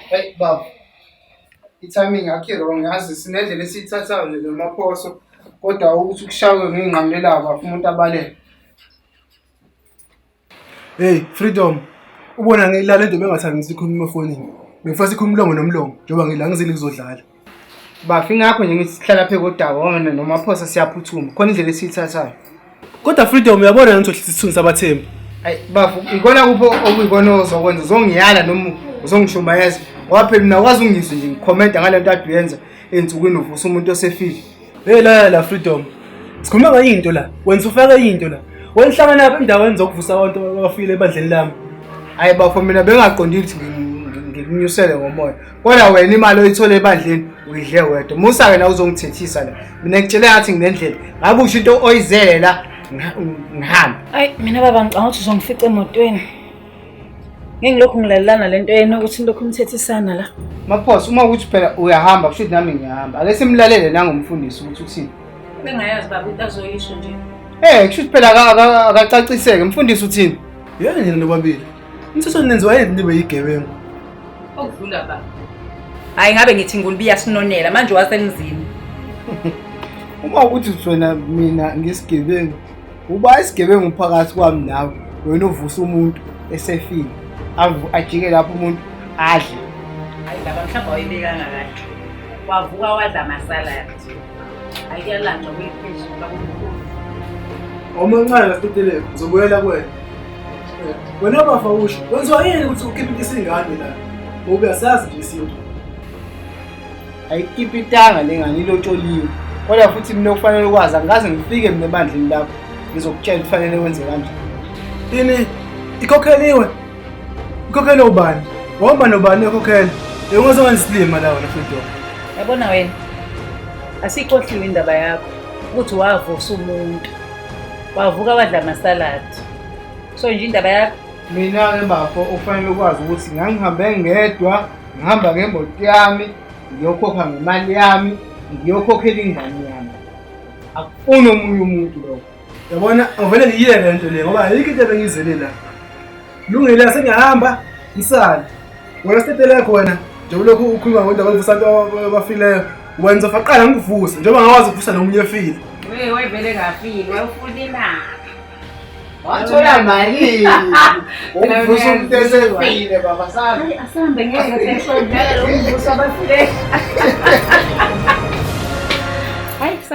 Hey baba, i-timing akho wrong, yazi sinendlela esiyithathayo nje nomaphoso, kodwa ukuthi ukushawe ngiy'nqamulela bafuna umuntu abalele. Hey Freedom, ubona ngilala into bengathandi ngisikhuluma efonini. Ngifasa ikhuluma nomlomo njengoba ngila ngizile kuzodlala. Bafi ingakho nje ngithi sihlala phe kodaba wona nomaphosa siyaphuthuma. Khona indlela esiyithathayo. Kodwa Freedom uyabona ukuthi isithunzi sabathembu. Hayi bafu, ikona kupho okuyikona ozokwenza, uzongiyala noma uzongishumayeza. Ngoba phela mina wazi ungizwe nje ngikhomenta ngale nto ade uyenza ensukwini uvusa umuntu osefile. Hey la Freedom. Sikhuluma ngayinto la. Wenza ufake into la. Wenihlangana lapha endaweni zokuvusa abantu abafile ebandleni lami. Hayi bafu, mina bengaqondile ukuthi ngikunyusele ngomoya. Kodwa wena imali oyithola ebandleni uyidle wedwa. Musa-ke na uzongithethisa la. Mina ngitshela ngathi nginendlela. Ngabe usho into oyizele la ngihamba. Ayi mina baba ngicanga ukuthi uzongifica emotweni. Ngingilokhu ngilalelana lento yena ukuthi lokhu umthethisana la. Maphosa uma ukuthi phela uyahamba kusho nami ngiyahamba. Ake simlalele nangomfundisi ukuthi uthini. Bengayazi baba into azoyisho nje. Kusho phela akacaciseke umfundisi uthini. Yena nina nobabili. Umthetho nenziwa yini nibe yigebengu? Okudlula baba. Hayi ngabe ngithi ngulubiya sinonela manje wasemzini. Uma ukuthi wena mina ngisigebengu, uba isigebengu phakathi kwami nawe, wena uvusa umuntu esefile. Ajike lapho umuntu adle. Hayi baba mhlawumbe wayibekanga kahle. Wavuka wadla amasaladi. Ayiyalanjwa kwephezulu kakhulu. Omancanelasiteleka ngizobuyela kuwena. Wena bafa usho. Wenziwa yini ukuthi ukhiphe isingane la? Ngoba uyasazi nje isinto. Ayikipitanga lengane ilotsholiwe. Kodwa futhi mina kufanele ukwazi angikaze ngifike mina ebandleni lapho ngizokutshela kufanele wenze kanjani. Ini ikhokheliwe. Ikhokhele ubani? Womba nobani ekhokhela? Yonke isilima la wena Freedom. Yabona wena. Asikhohliwe indaba yakho ukuthi wavusa umuntu. Wavuka wadla amasaladi. So nje indaba yakho Mina-ke bafo ufanele ukwazi ukuthi ngangihambe ngedwa, ngihamba ngemoto yami, ngiyokhokha ngemali yami, ngiyokhokhela ingane yami. Akufuni omunye umuntu lokho. Yabona avele ngiyile lento le ngoba ayikho into ebengizele la. Lungile sengiyahamba ngisala. Wena siteleka wena nje lokho ukhuluma ngoba abavusa abantu abafileyo. Wenza faqala ngikuvusa njengoba ngawazi ukuvusa nomunye efile. wayevele ngafile wayefuna imali. Wathola mali. Uvusa umuntu esefile baba sami. Asambe ngeke sesondlela lo mvuso abafile.